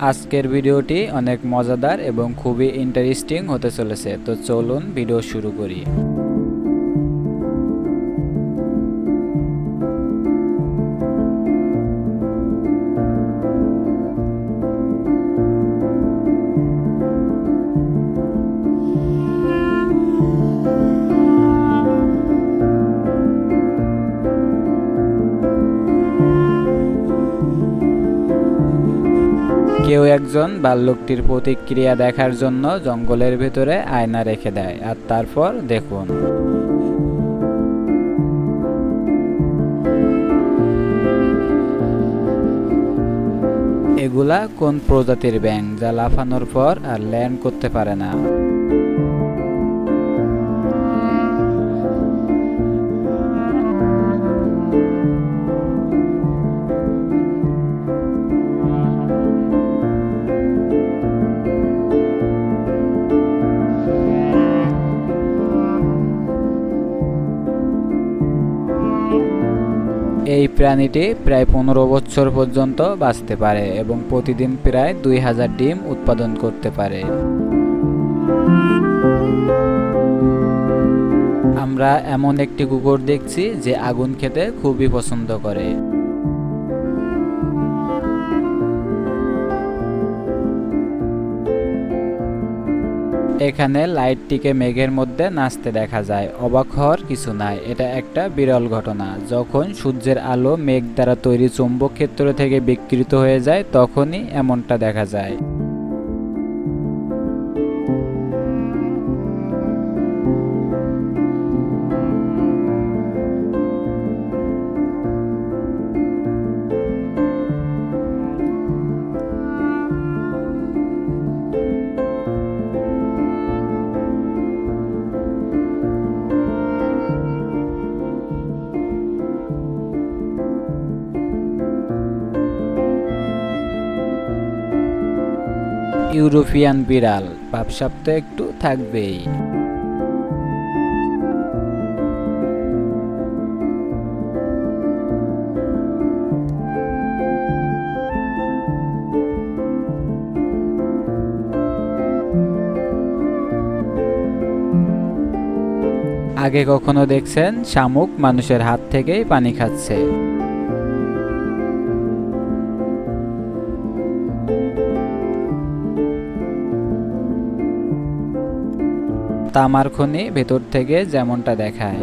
আজকের ভিডিওটি অনেক মজাদার এবং খুবই ইন্টারেস্টিং হতে চলেছে, তো চলুন ভিডিও শুরু করি। কেউ একজন ভাল্লুকটির প্রতিক্রিয়া দেখার জন্য জঙ্গলের ভেতরে আয়না রেখে দেয়, আর তারপর দেখুন। এগুলা কোন প্রজাতির ব্যাঙ যা লাফানোর পর আর ল্যান্ড করতে পারে না? এই প্রাণীটি প্রায় 15 বছর পর্যন্ত বাঁচতে পারে এবং প্রতিদিন প্রায় 2000 ডিম উৎপাদন করতে পারে। আমরা এমন একটি কুকুর দেখছি যে আগুন খেতে খুবই পছন্দ করে। এখানে লাইটটিকে মেঘের মধ্যে নাচতে দেখা যায়। অবাক হওয়ার কিছু নাই, এটা একটা বিরল ঘটনা। যখন সূর্যের আলো মেঘ দ্বারা তৈরি চৌম্বক ক্ষেত্র থেকে বিকৃত হয়ে যায় তখনই এমনটা দেখা যায়। ইউরোপিয়ান বিড়াল, ভাবসাব তো একটু থাকবেই। আগে কখনো দেখছেন শামুক মানুষের হাত থেকেই পানি খাচ্ছে? তামার খনি ভেতর থেকে যেমনটা দেখায়।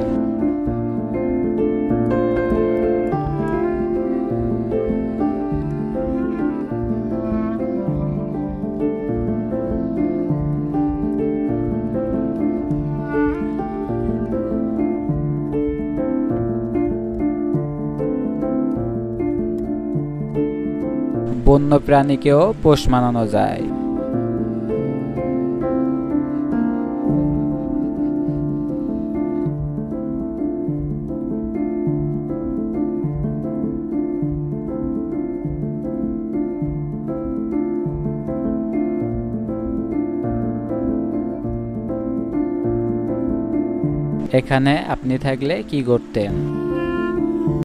বন্য প্রাণীকেও পোষ মানানো যায়। এখানে আপনি থাকলে কি করতেন?